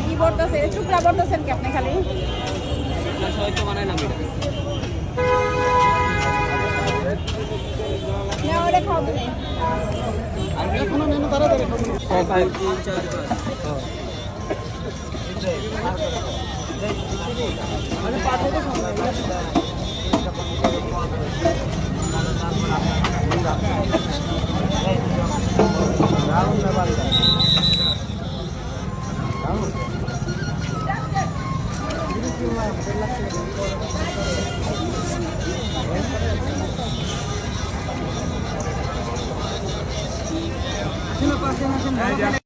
কি বলতেছে শুক্লা বলতেছেন কি আপনি খালি হয়তো মানে না ওটা খাও তুমি আর এখনো নেন তাড়াতাড়ি মানে পাঠাতে আসেন